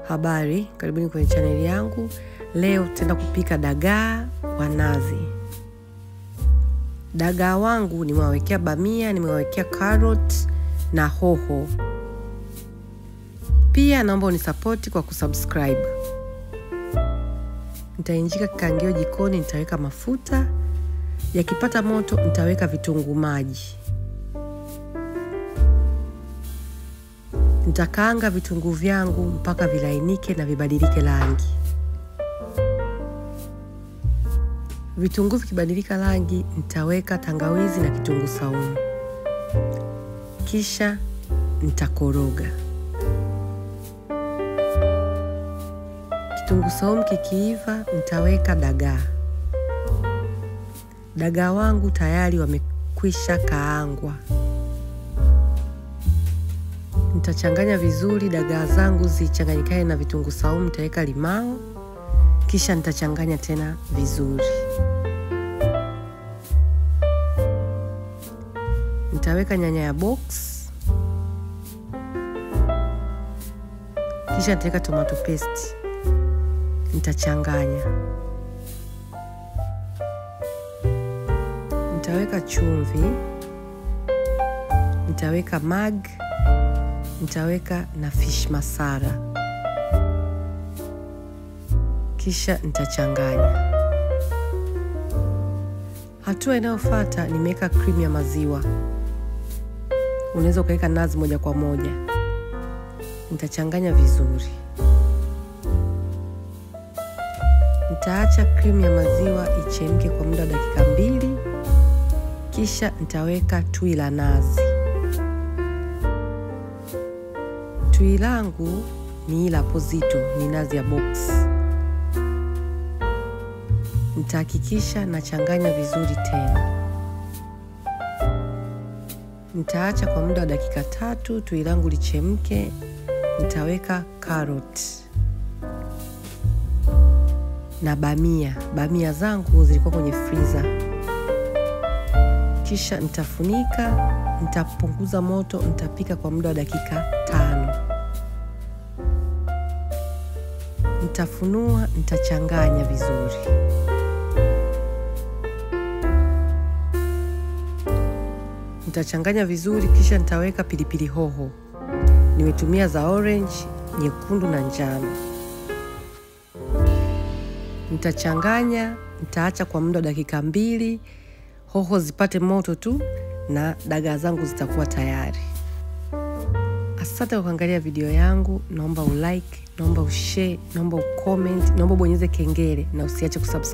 Habari, karibuni kwenye channel yangu. Leo tutaenda kupika dagaa wa nazi. Dagaa wangu nimewawekea bamia, nimewawekea carrot na hoho. Pia naomba unisapoti kwa kusubscribe. Nitainjika kikaangio jikoni, nitaweka mafuta. Yakipata moto, nitaweka vitunguu maji. Nitakaanga vitunguu vyangu mpaka vilainike na vibadilike rangi. Vitunguu vikibadilika rangi, nitaweka tangawizi na kitunguu saumu. Kisha nitakoroga. Kitunguu saumu kikiiva, nitaweka dagaa. Dagaa wangu tayari wamekwisha kaangwa. Nitachanganya vizuri dagaa zangu zichanganyikane na vitunguu saumu, nitaweka limao. Kisha nitachanganya tena vizuri. Nitaweka nyanya ya box. Kisha nitaweka tomato paste. Nitachanganya. Nitaweka chumvi. Nitaweka mag. Nitaweka na fish masala. Kisha nitachanganya. Hatua inayofuata nimeweka cream ya maziwa. Unaweza ukaweka nazi moja kwa moja. Nitachanganya vizuri. Nitaacha cream ya maziwa ichemke kwa muda wa dakika 2. Kisha nitaweka tui la nazi. Tui langu ni ila pozito, ni nazi ya box. Nitahakikisha nachanganya vizuri tena. Nitaacha kwa muda wa dakika 3 tui langu lichemke. Nitaweka carrot na bamia. Bamia zangu zilikuwa kwenye freezer. Kisha nitafunika, nitapunguza moto, nitapika kwa muda wa dakika 5. Nitafunua, nitachanganya vizuri. Nitachanganya vizuri, kisha nitaweka pilipili hoho. Nimetumia za orange, nyekundu na njano. Nitachanganya, nitaacha kwa muda wa dakika 2. Hoho zipate moto tu na dagaa zangu zitakuwa tayari. Asante kwa kuangalia video yangu. Naomba ulike, naomba ushare, naomba ucomment, naomba bonyeze kengele na usiache kusubscribe.